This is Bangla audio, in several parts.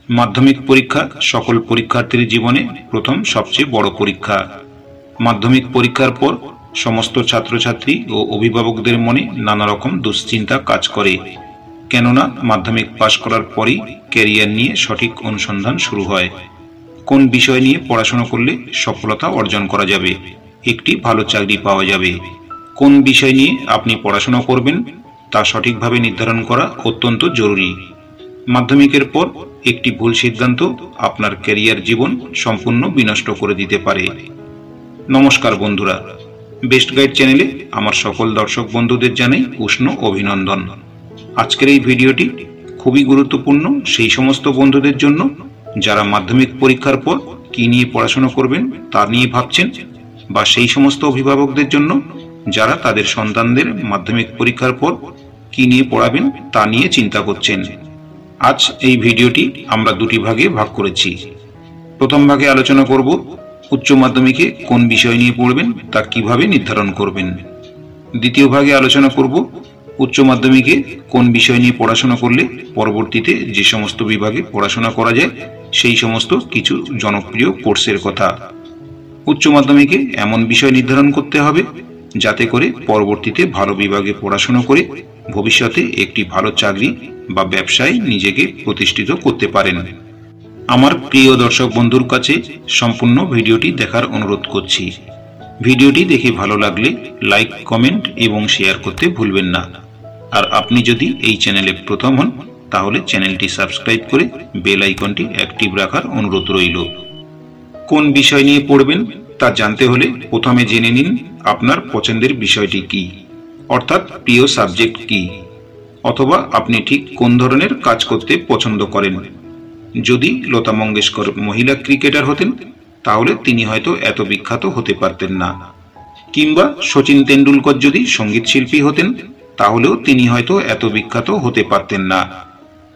মাধ্যমিক পরীক্ষা সকল পরীক্ষার্থীর জীবনে প্রথম সবচেয়ে বড় পরীক্ষা। মাধ্যমিক পরীক্ষার পর সমস্ত ছাত্রছাত্রী ও অভিভাবকদের মনে নানা রকম দুশ্চিন্তা কাজ করে, কেননা মাধ্যমিক পাশ করার পরই ক্যারিয়ার নিয়ে সঠিক অনুসন্ধান শুরু হয়। কোন বিষয় নিয়ে পড়াশোনা করলে সফলতা অর্জন করা যাবে, একটি ভালো চাকরি পাওয়া যাবে, কোন বিষয় নিয়ে আপনি পড়াশোনা করবেন তা সঠিকভাবে নির্ধারণ করা অত্যন্ত জরুরি। মাধ্যমিকের পর একটি ভুল সিদ্ধান্ত আপনার ক্যারিয়ার জীবন সম্পূর্ণ বিনষ্ট করে দিতে পারে। নমস্কার বন্ধুরা, বেস্ট গাইড চ্যানেলে আমার সকল দর্শক বন্ধুদের জানাই উষ্ণ অভিনন্দন। আজকের এই ভিডিওটি খুবই গুরুত্বপূর্ণ সেই সমস্ত বন্ধুদের জন্য যারা মাধ্যমিক পরীক্ষার পর কি নিয়ে পড়াশোনা করবেন তা নিয়ে ভাবছেন, বা সেই সমস্ত অভিভাবকদের জন্য যারা তাদের সন্তানদের মাধ্যমিক পরীক্ষার পর কি নিয়ে পড়াবেন তা নিয়ে চিন্তা করছেন। আজ এই ভিডিওটি আমরা দুটি ভাগে ভাগ করেছি। প্রথম ভাগে আলোচনা করব উচ্চ মাধ্যমিকে কোন বিষয় নিয়ে পড়বেন তা কিভাবে নির্ধারণ করবেন। দ্বিতীয় ভাগে আলোচনা করব উচ্চ মাধ্যমিকে কোন বিষয় নিয়ে পড়াশোনা করলে পরবর্তীতে যে সমস্ত বিভাগে পড়াশোনা করা যায় সেই সমস্ত কিছু জনপ্রিয় কোর্সের কথা। উচ্চ মাধ্যমিকে এমন বিষয় নির্ধারণ করতে হবে যাতে করে পরবর্তীতে ভালো বিভাগে পড়াশোনা করে ভবিষ্যতে একটি ভালো চাকরি বা ব্যবসায় নিজেকে প্রতিষ্ঠিত করতে পারেন। আমার প্রিয় দর্শক বন্ধুর কাছে সম্পূর্ণ ভিডিওটি দেখার অনুরোধ করছি। ভিডিওটি দেখে ভালো লাগলে লাইক, কমেন্ট এবং শেয়ার করতে ভুলবেন না। আর আপনি যদি এই চ্যানেলে প্রথম হন তাহলে চ্যানেলটি সাবস্ক্রাইব করে বেল আইকনটি অ্যাক্টিভ রাখার অনুরোধ রইল। কোন বিষয় নিয়ে পড়বেন তা জানতে হলে প্রথমে জেনে নিন আপনার পছন্দের বিষয়টি কি, অর্থাৎ প্রিয় সাবজেক্ট কি, অথবা আপনি ঠিক কোন ধরনের কাজ করতে পছন্দ করেন। যদি লতা মঙ্গেশকর মহিলা ক্রিকেটার হতেন তাহলে তিনি হয়তো এত বিখ্যাত হতে পারতেন না, কিংবা শচীন তেন্ডুলকর যদি সঙ্গীত শিল্পী হতেন তাহলেও তিনি হয়তো এত বিখ্যাত হতে পারতেন না।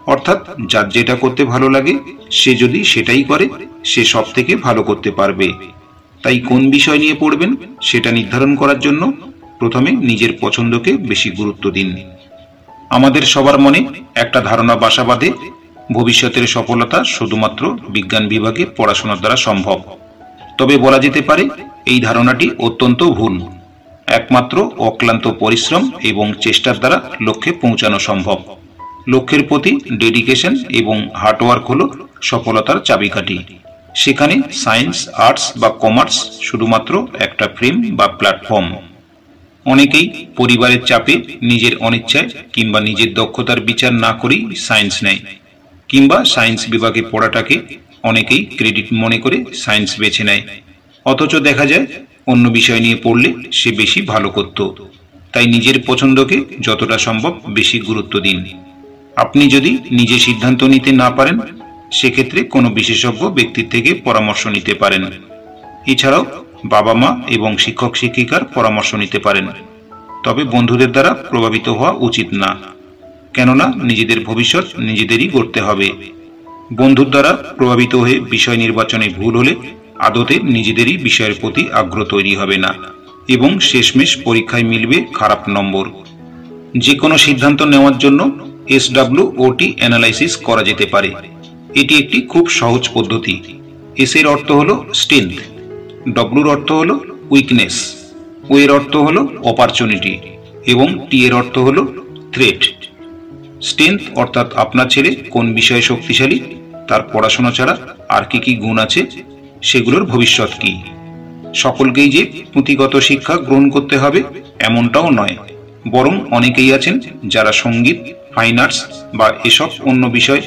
অর্থাৎ যার যেটা করতে ভালো লাগে সে যদি সেটাই করে সে সব থেকে ভালো করতে পারবে। তাই কোন বিষয় নিয়ে পড়বেন সেটা নির্ধারণ করার জন্য প্রথমে নিজের পছন্দকে বেশি গুরুত্ব দিন। আমাদের সবার মনে একটা ধারণা বাসা বাঁধে, ভবিষ্যতের সফলতা শুধুমাত্র বিজ্ঞান বিভাগে পড়াশোনার দ্বারা সম্ভব। তবে বলা যেতে পারে এই ধারণাটি অত্যন্ত ভুল। একমাত্র অক্লান্ত পরিশ্রম এবং চেষ্টার দ্বারা লক্ষ্যে পৌঁছানো সম্ভব। লক্ষ্যের প্রতি ডেডিকেশন এবং হার্ডওয়ার্ক হলো সফলতার চাবিকাঠি। সেখানে সায়েন্স, আর্টস বা কমার্স শুধুমাত্র একটা ফ্রেম বা প্ল্যাটফর্ম। অনেকেই পরিবারের চাপে, নিজের অনিচ্ছায় কিংবা নিজের দক্ষতার বিচার না করেই সায়েন্স নেয়, কিংবা সায়েন্স বিভাগে পড়াটাকে অনেকেই ক্রেডিট মনে করে সায়েন্স বেছে নেয়। অথচ দেখা যায় অন্য বিষয় নিয়ে পড়লে সে বেশি ভালো করত। তাই নিজের পছন্দকে যতটা সম্ভব বেশি গুরুত্ব দিন। আপনি যদি নিজে সিদ্ধান্ত নিতে না পারেন সেক্ষেত্রে কোনো বিশেষজ্ঞ ব্যক্তির থেকে পরামর্শ নিতে পারেন। এছাড়াও বাবা মা এবং শিক্ষক শিক্ষিকার পরামর্শ নিতে পারেন। তবে বন্ধুদের দ্বারা প্রভাবিত হওয়া উচিত না, কেননা নিজেদের ভবিষ্যৎ নিজেদেরই গড়তে হবে। বন্ধুর দ্বারা প্রভাবিত হয়ে বিষয় নির্বাচনে ভুল হলে আদতে নিজেদেরই বিষয়ের প্রতি আগ্রহ তৈরি হবে না এবং শেষমেশ পরীক্ষায় মিলবে খারাপ নম্বর। যে কোনো সিদ্ধান্ত নেওয়ার জন্য SWOT অ্যানালাইসিস করা যেতে পারে। এটি একটি খুব সহজ পদ্ধতি। S এর অর্থ হলো স্ট্রেংথ, W এর অর্থ হলো উইকনেস, O এর অর্থ হলো অপরচুনিটি এবং T এর অর্থ হলো থ্রেট। স্ট্রেংথ অর্থাৎ আপনার ছেলে কোন বিষয়ে শক্তিশালী, তার পড়াশোনা ছাড়া আর কি কি গুণ আছে, সেগুলোর ভবিষ্যৎ কি। সকলকেই যে পুঁথিগত শিক্ষা গ্রহণ করতে হবে এমনটাও নয়, বরং অনেকেই আছেন যারা সঙ্গীত, ফাইন আর্টস বা এসব অন্য বিষয়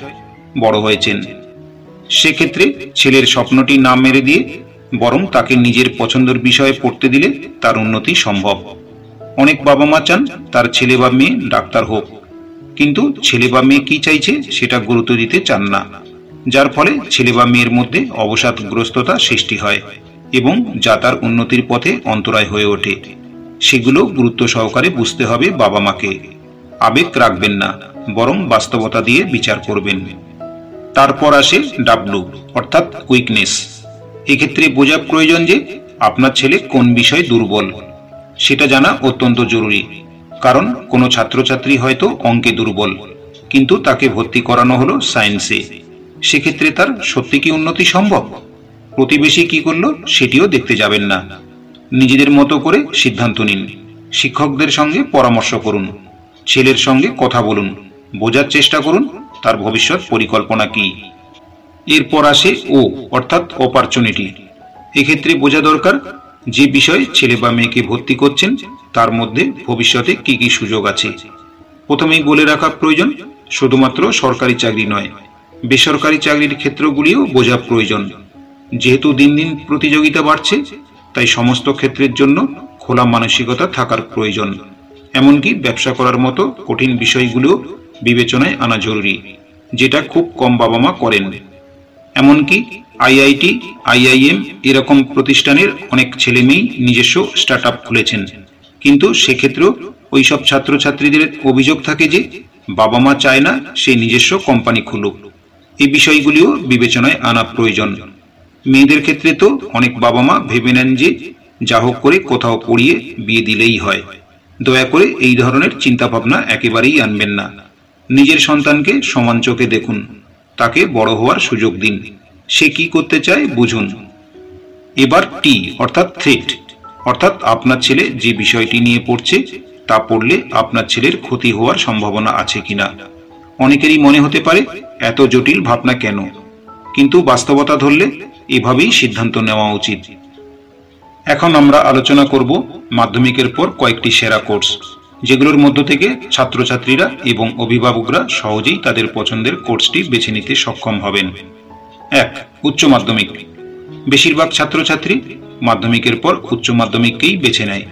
বড় হয়েছেন। সেক্ষেত্রে ছেলের স্বপ্নটি না মেরে দিয়ে বরং তাকে নিজের পছন্দের বিষয়ে পড়তে দিলে তার উন্নতি সম্ভব। অনেক বাবা মা চান তার ছেলে বা মেয়ে ডাক্তার হোক, কিন্তু ছেলে বা মেয়ে কি চাইছে সেটা গুরুত্ব দিতে চান না, যার ফলে ছেলে বা মেয়ের মধ্যে অবসাদগ্রস্ততা সৃষ্টি হয় এবং যা তার উন্নতির পথে অন্তরায় হয়ে ওঠে। সেগুলো গুরুত্ব সহকারে বুঝতে হবে বাবা মাকে। আবেগ রাখবেন না, বরং বাস্তবতা দিয়ে বিচার করবেন। তারপর আসে W অর্থাৎ উইকনেস। এক্ষেত্রে বোঝা প্রয়োজন যে আপনার ছেলে কোন বিষয়ে দুর্বল সেটা জানা অত্যন্ত জরুরি। কারণ কোনো ছাত্রছাত্রী হয়তো অঙ্কে দুর্বল, কিন্তু তাকে ভর্তি করানো হলো সায়েন্সে। সেক্ষেত্রে তার সত্যি কি উন্নতি সম্ভব? প্রতিবেশী কি করলো সেটিও দেখতে যাবেন না। নিজেদের মতো করে সিদ্ধান্ত নিন। শিক্ষকদের সঙ্গে পরামর্শ করুন, ছেলের সঙ্গে কথা বলুন, বোঝার চেষ্টা করুন তার ভবিষ্যৎ পরিকল্পনা কি। এরপর আসে ও অর্থাৎ অপরচুনিটি। এক্ষেত্রে বোঝা দরকার যে বিষয়ে ছেলে বা মেয়েকে ভর্তি করছেন তার মধ্যে ভবিষ্যতে কি কি সুযোগ আছে। প্রথমেই বলে রাখা প্রয়োজন, শুধুমাত্র সরকারি চাকরি নয়, বেসরকারি চাকরির ক্ষেত্রগুলিও বোঝা প্রয়োজন। যেহেতু দিন দিন প্রতিযোগিতা বাড়ছে, তাই সমস্ত ক্ষেত্রের জন্য খোলা মানসিকতা থাকার প্রয়োজন। এমনকি ব্যবসা করার মতো কঠিন বিষয়গুলো বিবেচনায় আনা জরুরি, যেটা খুব কম বাবা মা করেন। এমনকি আইআইটি, আইআইএম এরকম প্রতিষ্ঠানের অনেক ছেলে মেয়েই নিজস্ব স্টার্ট আপ খুলেছেন, কিন্তু সেক্ষেত্রেও ওইসব ছাত্রছাত্রীদের অভিযোগ থাকে যে বাবা মা চায় না সে নিজস্ব কোম্পানি খুলুক। এই বিষয়গুলিও বিবেচনায় আনা প্রয়োজন। মেয়েদের ক্ষেত্রে তো অনেক বাবা মা ভেবে নেন যে যা হোক করে কোথাও পড়িয়ে বিয়ে দিলেই হয়। দয়া করে এই ধরনের চিন্তাভাবনা একেবারেই আনবেন না। নিজের সন্তানকে সমান চোখে দেখুন, তাকে বড় হওয়ার সুযোগ দিন, সে কি করতে চায় বুঝুন। এবার টি অর্থাৎ থ্রেট, অর্থাৎ আপনার ছেলে যে বিষয়টি নিয়ে পড়ছে তা পড়লে আপনার ছেলের ক্ষতি হওয়ার সম্ভাবনা আছে কিনা। অনেকেরই মনে হতে পারে এত জটিল ভাবনা কেন, কিন্তু বাস্তবতা ধরলে এভাবেই সিদ্ধান্ত নেওয়া উচিত। এখন আমরা আলোচনা করব মাধ্যমিকের পর কয়েকটি সেরা কোর্স, যেগুলোর মধ্য থেকে ছাত্রছাত্রীরা এবং অভিভাবকরা সহজেই তাদের পছন্দের কোর্সটি বেছে নিতে সক্ষম হবেন। 1. উচ্চ মাধ্যমিক। বেশিরভাগ ছাত্রছাত্রী মাধ্যমিকের পর উচ্চ মাধ্যমিককেই বেছে নেয়।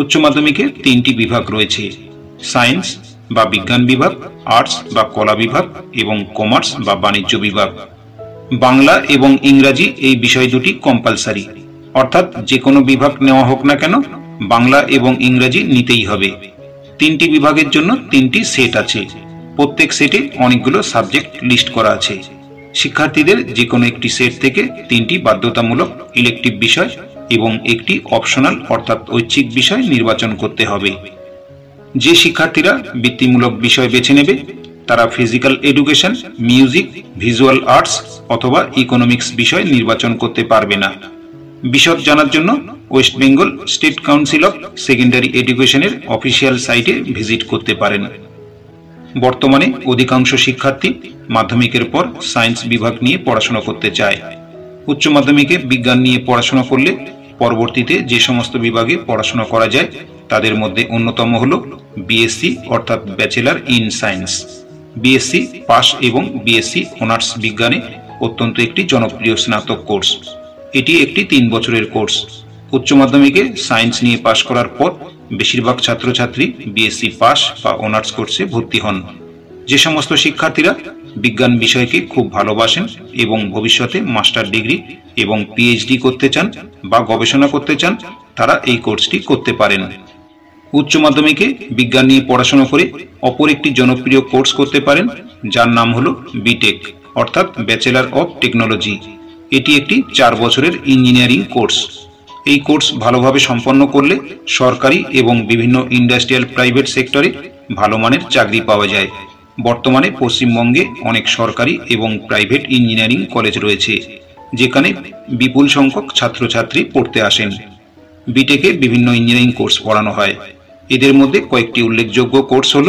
উচ্চ মাধ্যমিকে 3টি বিভাগ রয়েছে: সায়েন্স বা বিজ্ঞান বিভাগ, আর্টস বা কলা বিভাগ এবং কমার্স বা বাণিজ্য বিভাগ। বাংলা এবং ইংরাজি এই বিষয় দুটি কম্পালসারি, অর্থাৎ যে কোনো বিভাগ নেওয়া হোক না কেন বাংলা এবং ইংরাজি নিতেই হবে। 3টি বিভাগের জন্য 3টি সেট আছে, প্রত্যেক সেটে অনেকগুলো সাবজেক্ট লিস্ট করা আছে। শিক্ষার্থীদের যে কোনো একটি সেট থেকে 3টি বাধ্যতামূলক ইলেকটিভ বিষয় এবং একটি অপশনাল অর্থাৎ ঐচ্ছিক বিষয় নির্বাচন করতে হবে। যে শিক্ষার্থীরা বৃত্তিমূলক বিষয় বেছে নেবে তারা physical education, music, visual arts অথবা ইকোনমিক্স বিষয় নির্বাচন করতে পারবে না। বিশদ জানার জন্য West Bengal state council of secondary এডুকেশনের অফিসিয়াল সাইটে ভিজিট করতে পারেন। বর্তমানে অধিকাংশ শিক্ষার্থী মাধ্যমিকের পর সায়েন্স বিভাগ নিয়ে পড়াশোনা করতে চায়। উচ্চ মাধ্যমিকে বিজ্ঞান নিয়ে পড়াশোনা করলে পরবর্তীতে যে সমস্ত বিভাগে পড়াশোনা করা যায় তাদের মধ্যে অন্যতম হল বিএসসি অর্থাৎ bachelor in science. BSc pass এবং বিএসসি অনার্স বিজ্ঞানে অত্যন্ত একটি জনপ্রিয় স্নাতক কোর্স। এটি একটি 3 বছরের কোর্স। উচ্চ মাধ্যমিকে সায়েন্স নিয়ে পাশ করার পর বেশিরভাগ ছাত্রছাত্রী বিএসসি পাস বা অনার্স কোর্সে ভর্তি হন। যে সমস্ত শিক্ষার্থীরা বিজ্ঞান বিষয়কে খুব ভালোবাসেন এবং ভবিষ্যতে মাস্টার ডিগ্রি এবং পিএইচডি করতে চান বা গবেষণা করতে চান তারা এই কোর্সটি করতে পারেন। উচ্চ মাধ্যমিকে বিজ্ঞান নিয়ে পড়াশোনা করে অপর একটি জনপ্রিয় কোর্স করতে পারেন যার নাম হলো বিটেক অর্থাৎ ব্যাচেলর অফ টেকনোলজি। এটি একটি 4 বছরের ইঞ্জিনিয়ারিং কোর্স। এই কোর্স ভালোভাবে সম্পন্ন করলে সরকারি এবং বিভিন্ন ইন্ডাস্ট্রিয়াল প্রাইভেট সেক্টরে ভালো মানের চাকরি পাওয়া যায়। বর্তমানে পশ্চিমবঙ্গে অনেক সরকারি এবং প্রাইভেট ইঞ্জিনিয়ারিং কলেজ রয়েছে যেখানে বিপুল সংখ্যক ছাত্রছাত্রী পড়তে আসেন। বিটেকে বিভিন্ন ইঞ্জিনিয়ারিং কোর্স পড়ানো হয়। এদের মধ্যে কয়েকটি উল্লেখযোগ্য কোর্স হল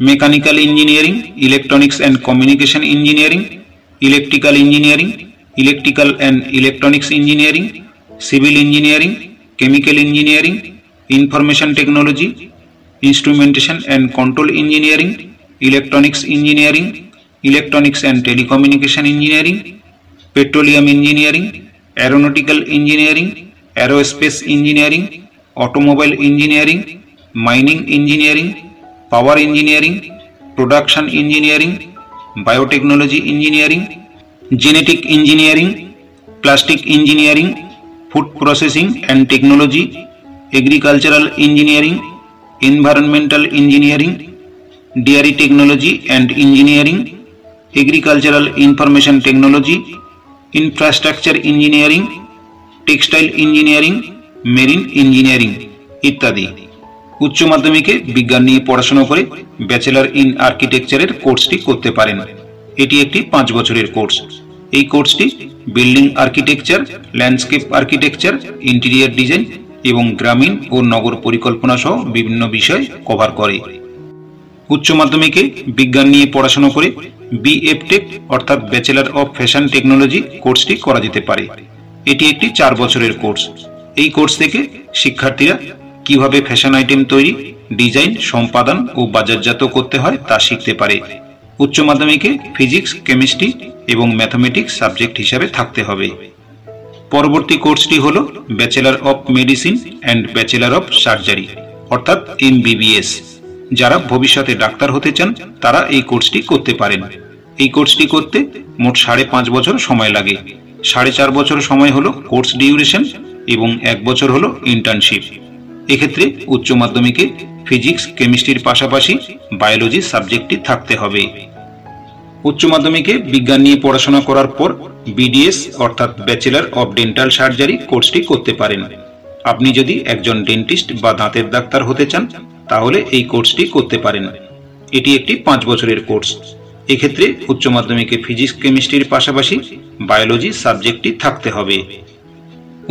mechanical engineering, electronics and communication engineering, electrical engineering, electrical and electronics engineering, civil engineering, chemical engineering, information technology, instrumentation and control engineering, electronics engineering, electronics and telecommunication engineering, petroleum engineering, aeronautical engineering, aerospace engineering, automobile engineering, mining engineering, power engineering, production engineering, biotechnology engineering, genetic engineering, plastic engineering, food processing and technology, agricultural engineering, environmental engineering, dairy technology and engineering, agricultural information technology, infrastructure engineering, textile engineering, marine engineering ইত্যাদি। উচ্চ মাধ্যমিকে বিজ্ঞান নিয়ে পড়াশোনা করে ব্যাচেলর ইন আর্কিটেকচারের কোর্সটি করতে পারেন। এটি একটি 5 বছরের কোর্স। এই কোর্সটি building architecture, landscape architecture, interior design এবং গ্রামীণ ও নগর পরিকল্পনা সহ বিভিন্ন বিষয় কভার করে। উচ্চ মাধ্যমিকে বিজ্ঞান নিয়ে পড়াশোনা করে বিএফটেক অর্থাৎ ব্যাচেলর অফ ফ্যাশন টেকনোলজি কোর্সটি করা যেতে পারে। এটি একটি 4 বছরের কোর্স। এই কোর্স থেকে শিক্ষার্থীরা কিভাবে ফ্যাশন আইটেম তৈরি, ডিজাইন, সম্পাদন ও বাজারজাত করতে হয় তা শিখতে পারে। উচ্চ মাধ্যমিকে ফিজিক্স, কেমিস্ট্রি এবং ম্যাথমেটিক্স সাবজেক্ট হিসাবে থাকতে হবে। পরবর্তী কোর্সটি হল bachelor of medicine and bachelor of surgery অর্থাৎ এমবিবিএস। যারা ভবিষ্যতে ডাক্তার হতে চান তারা এই কোর্সটি করতে পারেন। এই কোর্সটি করতে মোট 5.5 বছর সময় লাগে। 4.5 বছর সময় হলো কোর্স ডিউরেশন এবং 1 বছর হলো ইন্টার্নশিপ। এক্ষেত্রে উচ্চ মাধ্যমিকে ফিজিক্স, কেমিস্ট্রির পাশাপাশি বায়োলজি সাবজেক্টটি থাকতে হবে। উচ্চ মাধ্যমিকে বিজ্ঞান নিয়ে পড়াশোনা করার পর বিডিএস অর্থাৎ ব্যাচেলর অফ ডেন্টাল সার্জারি কোর্সটি করতে পারেন। আপনি যদি একজন ডেন্টিস্ট বা দাঁতের ডাক্তার হতে চান তাহলে এই কোর্সটি করতে পারেন। এটি একটি 5 বছরের কোর্স। এক্ষেত্রে উচ্চ মাধ্যমিকে ফিজিক্স, কেমিস্ট্রির পাশাপাশি বায়োলজি সাবজেক্টটি থাকতে হবে।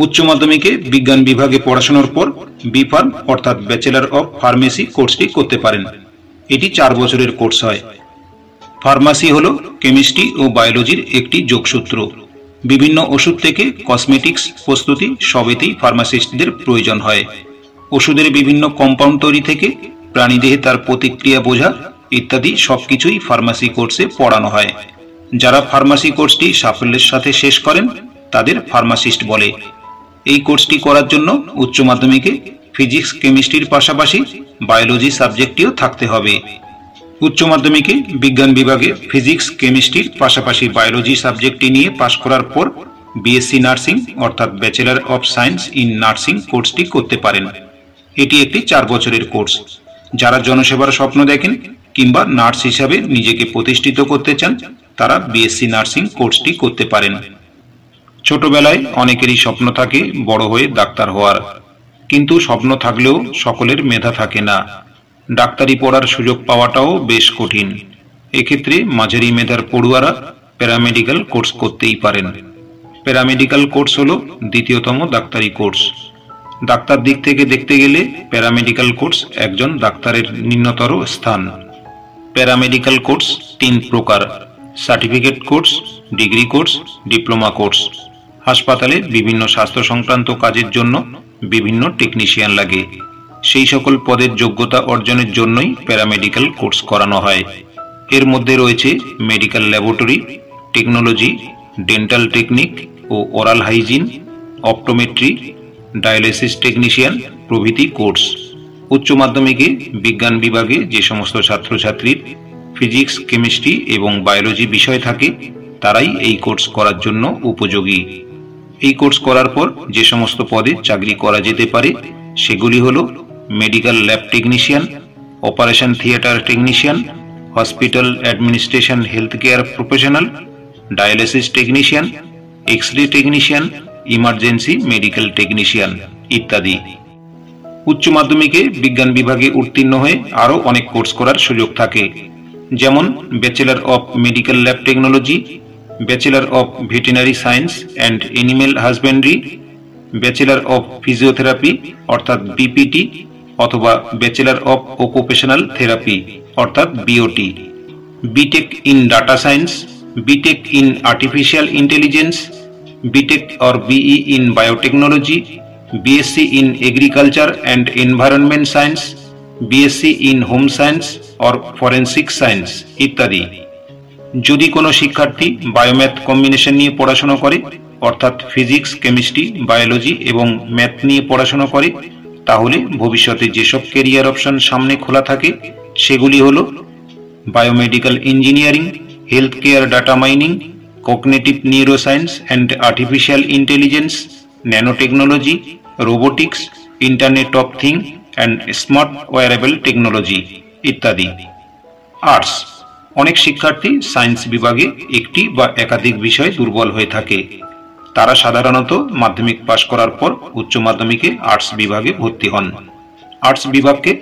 উচ্চ মাধ্যমিকে বিজ্ঞান বিভাগে পড়াশোনার পর বিফার্ম অর্থাৎ ব্যাচেলর অফ ফার্মেসি কোর্সটি করতে পারেন। এটি 4 বছরের কোর্স হয়। ফার্মাসি হলো কেমিস্ট্রি ও বায়োলজির একটি যোগসূত্র। বিভিন্ন ওষুধ থেকে কসমেটিক্স প্রস্তুতি সবেতেই ফার্মাসিস্টদের প্রয়োজন হয়। ওষুধের বিভিন্ন কম্পাউন্ড তৈরি থেকে প্রাণীদেহে তার প্রতিক্রিয়া বোঝা ইত্যাদি সবকিছুই ফার্মাসি কোর্সে পড়ানো হয়। যারা ফার্মাসি কোর্সটি সাফল্যের সাথে শেষ করেন তাদের ফার্মাসিস্ট বলে। এই কোর্সটি করার জন্য উচ্চ মাধ্যমিকে ফিজিক্স, কেমিস্ট্রির পাশাপাশি বায়োলজি সাবজেক্টটিও থাকতে হবে। উচ্চ মাধ্যমিকে বিজ্ঞান বিভাগে ফিজিক্স, কেমিস্ট্রির পাশাপাশি বায়োলজি সাবজেক্টটি নিয়ে পাশ করার পর বিএসসি নার্সিং অর্থাৎ bachelor of science in nursing কোর্সটি করতে পারেন। এটি একটি 4 বছরের কোর্স। যারা জনসেবার স্বপ্ন দেখেন কিংবা নার্স হিসাবে নিজেকে প্রতিষ্ঠিত করতে চান তারা বিএসসি নার্সিং কোর্সটি করতে পারেন। ছোটবেলায় অনেকেরই স্বপ্ন থাকে বড় হয়ে ডাক্তার হওয়ার, কিন্তু স্বপ্ন থাকলেও সকলের মেধা থাকে না। ডাক্তারি পড়ার সুযোগ পাওয়াটাও বেশ কঠিন। এক্ষেত্রে মাঝারি মেধার পড়ুয়ারা প্যারামেডিক্যাল কোর্স করতেই পারেন। প্যারামেডিক্যাল কোর্স হলো দ্বিতীয়তম ডাক্তারি কোর্স। ডাক্তার দিক থেকে দেখতে গেলে প্যারামেডিক্যাল কোর্স একজন ডাক্তারের নিম্নতর স্থান। প্যারামেডিক্যাল কোর্স 3 প্রকার: certificate course, degree course, diploma course. হাসপাতালে বিভিন্ন স্বাস্থ্য সংক্রান্ত কাজের জন্য বিভিন্ন টেকনিশিয়ান লাগে। সেই সকল পদের যোগ্যতা অর্জনের জন্যই প্যারামেডিক্যাল কোর্স করানো হয়। এর মধ্যে রয়েছে medical laboratory technology, dental technique ও oral hygiene, optometry, dialysis technician প্রভৃতি কোর্স। উচ্চ মাধ্যমিকে বিজ্ঞান বিভাগে যে সমস্ত ছাত্রছাত্রীর ফিজিক্স, কেমিস্ট্রি এবং বায়োলজি বিষয় থাকে তারাই এই কোর্স করার জন্য উপযোগী। এই কোর্স করার পর যে সমস্ত পদে চাকরি করা যেতে পারে সেগুলি হলো medical lab technician, operation theatre technician, hospital administration health care professional, dialysis technician, x-ray technician, emergency medical technician ইত্যাদি। উচ্চ মাধ্যমিকে বিজ্ঞান বিভাগে উত্তীর্ণ হয়ে আরও অনেক কোর্স করার সুযোগ থাকে, যেমন bachelor of medical lab technology, bachelor of veterinary science and animal husbandry, bachelor of physiotherapy অর্থাৎ বিপিটি অথবা ব্যাচেলর অফ অকুপেশনাল থেরাপি অর্থাৎ BOT, BTech in data science, BTech in artificial intelligence, BTech or BE in biotechnology, BSc in agriculture and environment science, BSc in home science or forensic science ইত্যাদি। যদি কোনো শিক্ষার্থী বায়োম্যাথ কম্বিনেশন নিয়ে পড়াশোনা করে অর্থাৎ ফিজিক্স, কেমিস্ট্রি, বায়োলজি এবং ম্যাথ নিয়ে পড়াশোনা করে তাহলে ভবিষ্যতে যেসব ক্যারিয়ার অপশন সামনে খোলা থাকে সেগুলি হলো biomedical engineering, health care data mining, cognitive neuroscience and artificial intelligence, nanotechnology, robotics, internet of thing and smart wearable technology ইত্যাদি। আর্টস। অনেক শিক্ষার্থী সায়েন্স বিভাগে একটি বা একাধিক বিষয়ে দুর্বল হয়ে থাকে। তারা সাধারণত মাধ্যমিক পাশ করার পর উচ্চ মাধ্যমিকে আর্টস বিভাগে ভর্তি হন। আর্টস বিভাগকে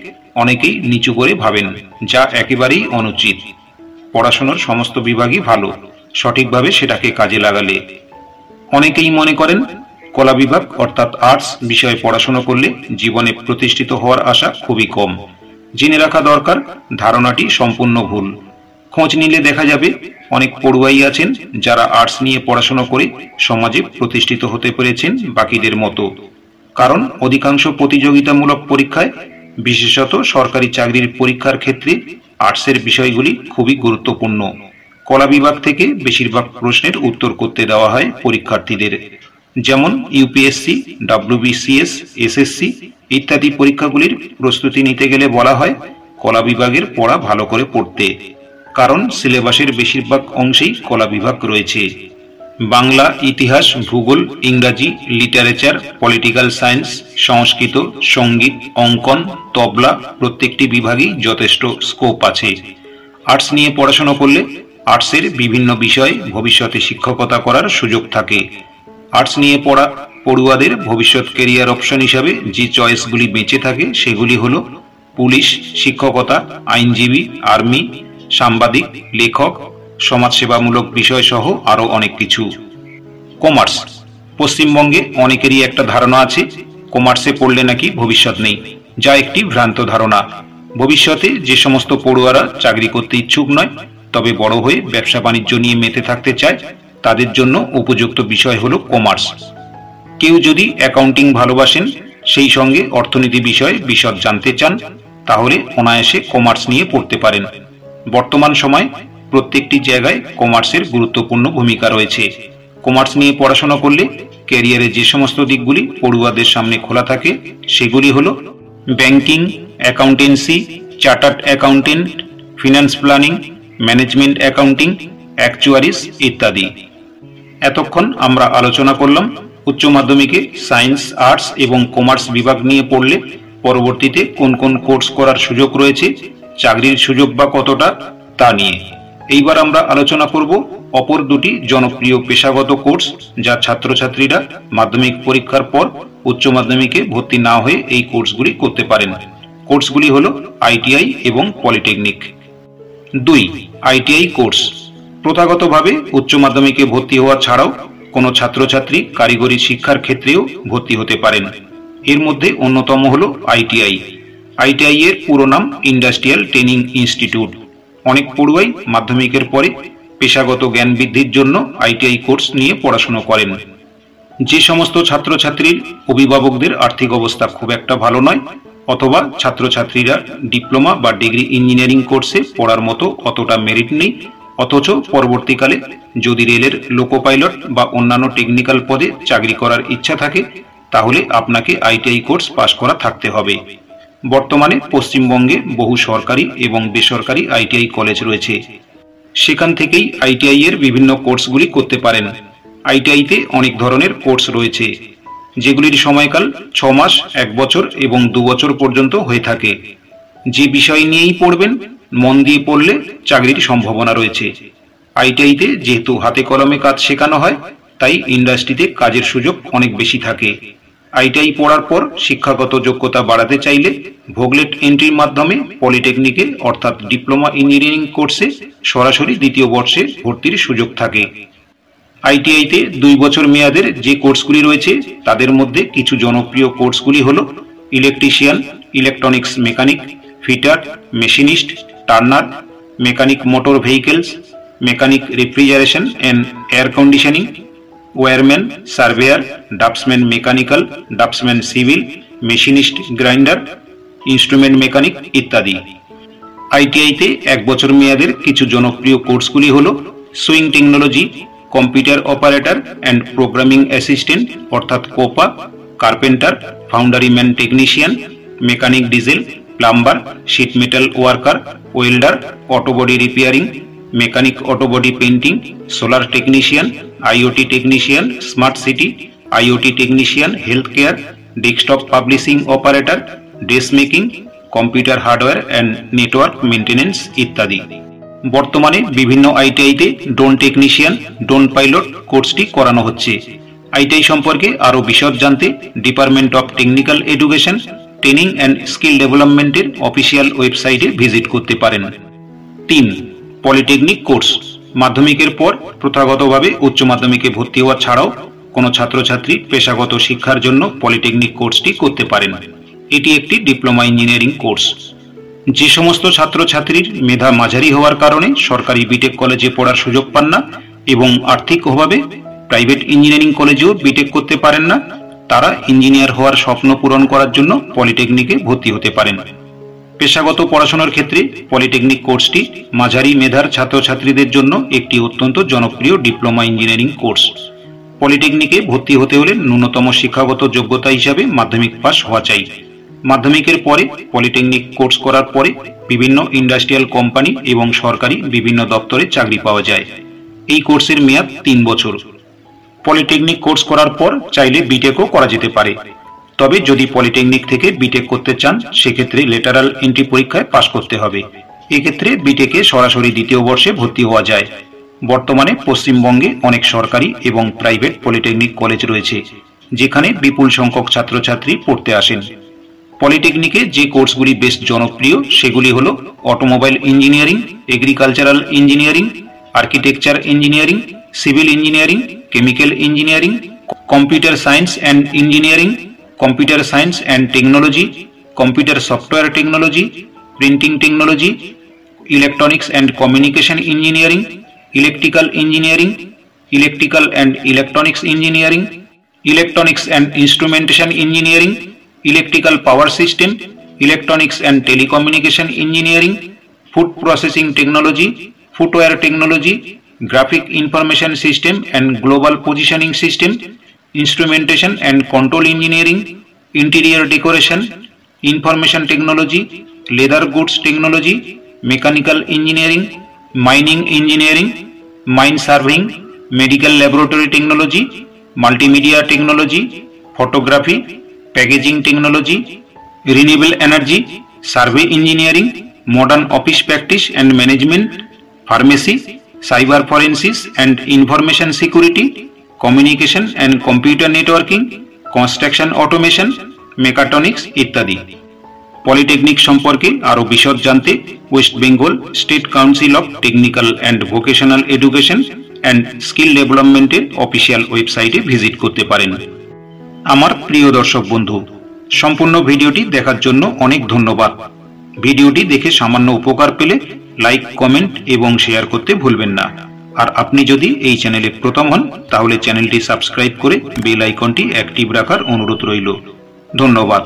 অনেকেই নিচু করে ভাবেন, যা একেবারেই অনুচিত। পড়াশোনার সমস্ত বিভাগই ভালো, সঠিকভাবে সেটাকে কাজে লাগালে। অনেকেই মনে করেন কলা বিভাগ অর্থাৎ আর্টস বিষয়ে পড়াশোনা করলে জীবনে প্রতিষ্ঠিত হওয়ার আশা খুবই কম। জেনে রাখা দরকার, ধারণাটি সম্পূর্ণ ভুল। খোঁজ নিলে দেখা যাবে অনেক পড়ুয়াই আছেন যারা আর্টস নিয়ে পড়াশোনা করে সমাজে প্রতিষ্ঠিত হতে পেরেছেন বাকিদের মতো। কারণ অধিকাংশ প্রতিযোগিতামূলক পরীক্ষায়, বিশেষত সরকারি চাকরির পরীক্ষার ক্ষেত্রে আর্টসের বিষয়গুলি খুবই গুরুত্বপূর্ণ। কলা বিভাগ থেকে বেশিরভাগ প্রশ্নের উত্তর করতে দেওয়া হয় পরীক্ষার্থীদের। যেমন ইউপিএসসি, ডাব্লিউবিসিএস, এসএসসি ইত্যাদি পরীক্ষাগুলির প্রস্তুতি নিতে গেলে বলা হয় কলা বিভাগের পড়া ভালো করে পড়তে। কারণ সিলেবাসের বেশিরভাগ অংশেই কলা বিভাগ রয়েছে। বাংলা, ইতিহাস, ভূগোল, ইংরাজি, লিটারেচার, পলিটিক্যাল সায়েন্স, সংস্কৃত, সঙ্গীত, অঙ্কন, তবলা প্রত্যেকটি বিভাগেই যথেষ্ট স্কোপ আছে। আর্টস নিয়ে পড়াশোনা করলে আর্টসের বিভিন্ন বিষয়ে ভবিষ্যতে শিক্ষকতা করার সুযোগ থাকে। আর্টস নিয়ে পড়া পড়ুয়াদের ভবিষ্যৎ ক্যারিয়ার অপশন হিসাবে যে চয়েসগুলি বেঁচে থাকে সেগুলি হলো পুলিশ, শিক্ষকতা, আইনজীবী, আর্মি, সাংবাদিক, লেখক, সমাজসেবামূলক বিষয় সহ আরও অনেক কিছু। কমার্স। পশ্চিমবঙ্গে অনেকেরই একটা ধারণা আছে কমার্সে পড়লে নাকি ভবিষ্যৎ নেই, যা একটি ভ্রান্ত ধারণা। ভবিষ্যতে যে সমস্ত পড়ুয়ারা চাকরি করতে ইচ্ছুক নয়, তবে বড় হয়ে ব্যবসা বাণিজ্য নিয়ে মেতে থাকতে চায়, তাদের জন্য উপযুক্ত বিষয় হলো কমার্স। কেউ যদি অ্যাকাউন্টিং ভালোবাসেন, সেই সঙ্গে অর্থনীতি বিষয়ে বিশদ জানতে চান, তাহলে অনায়াসে কমার্স নিয়ে পড়তে পারেন। বর্তমান সময়ে প্রত্যেকটি জায়গায় কমার্সের গুরুত্বপূর্ণ ভূমিকা রয়েছে। কমার্স নিয়ে পড়াশোনা করলে ক্যারিয়ারে যে সমস্ত দিকগুলি পড়ুয়াদের সামনে খোলা থাকে সেগুলি হলো banking, accountancy, chartered accountant, finance planning, management accounting, actuaries ইত্যাদি। এতক্ষণ আমরা আলোচনা করলাম উচ্চ মাধ্যমিকে সায়েন্স, আর্টস এবং কমার্স বিভাগ নিয়ে পড়লে পরবর্তীতে কোন কোন কোর্স করার সুযোগ রয়েছে, চাকরির সুযোগ বা কতটা, তা নিয়ে। এইবার আমরা আলোচনা করব অপর দুটি জনপ্রিয় পেশাগত কোর্স যা ছাত্রছাত্রীরা মাধ্যমিক পরীক্ষার পর উচ্চ মাধ্যমিকে ভর্তি না হয়ে এই কোর্সগুলি করতে পারেন। কোর্সগুলি হলো আইটিআই এবং পলিটেকনিক। 2. ITI course. প্রথাগতভাবে উচ্চ মাধ্যমিকে ভর্তি হওয়া ছাড়াও কোনো ছাত্রছাত্রী কারিগরি শিক্ষার ক্ষেত্রেও ভর্তি হতে পারেন। এর মধ্যে অন্যতম হলো আইটিআই। আইটিআই এর পুরো নাম ইন্ডাস্ট্রিয়াল ট্রেনিং ইনস্টিটিউট। অনেক পড়ুয়াই মাধ্যমিকের পরে পেশাগত জ্ঞান বৃদ্ধির জন্য আইটিআই কোর্স নিয়ে পড়াশোনা করেন। যে সমস্ত ছাত্রছাত্রীর অভিভাবকদের আর্থিক অবস্থা খুব একটা ভালো নয়, অথবা ছাত্রছাত্রীরা ডিপ্লোমা বা ডিগ্রি ইঞ্জিনিয়ারিং কোর্সে পড়ার মতো অতটা মেরিট নেই, অথচ পরবর্তীকালে যদি রেলের লোকো পাইলট বা অন্যান্য টেকনিক্যাল পদে চাকরি করার ইচ্ছা থাকে, তাহলে আপনাকে আইটিআই কোর্স পাশ করা থাকতে হবে। বর্তমানে পশ্চিমবঙ্গে বহু সরকারি এবং বেসরকারি আইটিআই কলেজ রয়েছে। সেখান থেকেই আইটিআই এর বিভিন্ন কোর্সগুলি করতে পারেন। আইটিআইতে অনেক ধরনের কোর্স রয়েছে, যেগুলির সময়কাল 6 মাস, 1 বছর এবং 2 বছর পর্যন্ত হয়ে থাকে। যে বিষয় নিয়েই পড়বেন, মন দিয়ে পড়লে চাকরির সম্ভাবনা রয়েছে। আইটিআইতে যেহেতু হাতে কলমে কাজ শেখানো হয়, তাই ইন্ডাস্ট্রিতে কাজের সুযোগ অনেক বেশি থাকে। আইটিআই পড়ার পর শিক্ষাগত যোগ্যতা বাড়াতে চাইলে ভোগলেট এন্ট্রির মাধ্যমে পলিটেকনিকে অর্থাৎ ডিপ্লোমা ইঞ্জিনিয়ারিং কোর্সে সরাসরি দ্বিতীয় বর্ষে ভর্তির সুযোগ থাকে। আইটিআইতে 2 বছর মেয়াদের যে কোর্সগুলি রয়েছে তাদের মধ্যে কিছু জনপ্রিয় কোর্সগুলি হলো electrician, electronics mechanic, fitter, machinist, turner, mechanic motor vehicles, mechanic refrigeration and air conditioning, wireman, surveyor, draughtsman mechanical, draughtsman civil, machinist grinder, instrument mechanic ইত্যাদি। আইটিআইতে 1 বছর মেয়াদের কিছু জনপ্রিয় কোর্সগুলি হলো sewing technology, computer operator and programming assistant অর্থাৎ COPA, carpenter, foundryman technician, mechanic diesel, plumber, sheet metal worker, welder, autobody repairing, mechanic autobody painting, solar technician, IoT technician, smart city, IoT technician, health care, desktop publishing operator, dress making, computer hardware and network maintenance ইত্যাদি। বর্তমানে বিভিন্ন আইটিআইতে ড্রোন টেকনিশিয়ান, ড্রোন পাইলট কোর্সটি করানো হচ্ছে। আইটিআই সম্পর্কে আরও বিশদ জানতে department of technical education, training and skill ডেভেলপমেন্টের অফিসিয়াল ওয়েবসাইটে ভিজিট করতে পারেন। 3. পলিটেকনিক কোর্স মাধ্যমিকের পর প্রথাগতভাবে উচ্চ মাধ্যমিকে ভর্তি হওয়া ছাড়াও কোনো ছাত্রছাত্রী পেশাগত শিক্ষার জন্য পলিটেকনিক কোর্সটি করতে পারেন। এটি একটি ডিপ্লোমা ইঞ্জিনিয়ারিং কোর্স। যে সমস্ত ছাত্রছাত্রীর মেধা মাঝারি হওয়ার কারণে সরকারি বিটেক কলেজে পড়ার সুযোগ পান না এবং আর্থিক অভাবে প্রাইভেট ইঞ্জিনিয়ারিং কলেজেও বিটেক করতে পারেন না, তারা ইঞ্জিনিয়ার হওয়ার স্বপ্ন পূরণ করার জন্য পলিটেকনিকে ভর্তি হতে পারেন। পেশাগত পড়াশোনার ক্ষেত্রে পলিটেকনিক কোর্সটি মাঝারি মেধার ছাত্রছাত্রীদের জন্য একটি অত্যন্ত জনপ্রিয় ডিপ্লোমা ইঞ্জিনিয়ারিং কোর্স। পলিটেকনিকে ভর্তি হতে হলে ন্যূনতম শিক্ষাগত যোগ্যতা হিসাবে মাধ্যমিক পাস হওয়া চাই। মাধ্যমিকের পরে পলিটেকনিক কোর্স করার পরে বিভিন্ন ইন্ডাস্ট্রিয়াল কোম্পানি এবং সরকারি বিভিন্ন দপ্তরে চাকরি পাওয়া যায়। এই কোর্সের মেয়াদ 3 বছর। পলিটেকনিক কোর্স করার পর চাইলে বিটেকও করা যেতে পারে, তবে যদি পলিটেকনিক থেকে বিটেক করতে চান সেক্ষেত্রে লেটারাল এন্ট্রি পরীক্ষায় পাশ করতে হবে। এক্ষেত্রে বিটেকে সরাসরি দ্বিতীয় বর্ষে ভর্তি হওয়া যায়। বর্তমানে পশ্চিমবঙ্গে অনেক সরকারি এবং প্রাইভেট পলিটেকনিক কলেজ রয়েছে, যেখানে বিপুল সংখ্যক ছাত্রছাত্রী পড়তে আসেন। পলিটেকনিকে যে কোর্সগুলি বেশ জনপ্রিয় সেগুলি হলো automobile engineering, agricultural engineering, architecture engineering, civil engineering, chemical engineering, computer science and engineering, computer science and technology, computer software technology, printing technology, electronics and communication engineering, electrical engineering, electrical and electronics engineering, electronics and instrumentation engineering, electrical power system, electronics and telecommunication engineering, food processing technology, footwear technology, graphic information system and global positioning system, instrumentation and control engineering, interior decoration, information technology, leather goods technology, mechanical engineering, mining engineering, mine surveying, medical laboratory technology, multimedia technology, photography, packaging technology, renewable energy, survey engineering, modern office practice and management, pharmacy, cyber forensics and information security, communication and computer networking, construction automation, mechatronics ইত্যাদি। পলিটেকনিক সম্পর্কে আরও বিশদ জানতে West Bengal state council of technical and vocational education and skill ডেভেলপমেন্টের অফিসিয়াল ওয়েবসাইটে ভিজিট করতে পারেন। আমার প্রিয় দর্শক বন্ধু, সম্পূর্ণ ভিডিওটি দেখার জন্য অনেক ধন্যবাদ। ভিডিওটি দেখে সামান্য উপকার পেলে লাইক, কমেন্ট এবং শেয়ার করতে ভুলবেন না। আর আপনি যদি এই চ্যানেলে প্রথম হন তাহলে চ্যানেলটি সাবস্ক্রাইব করে বেল আইকনটি অ্যাক্টিভ রাখার অনুরোধ রইল। ধন্যবাদ।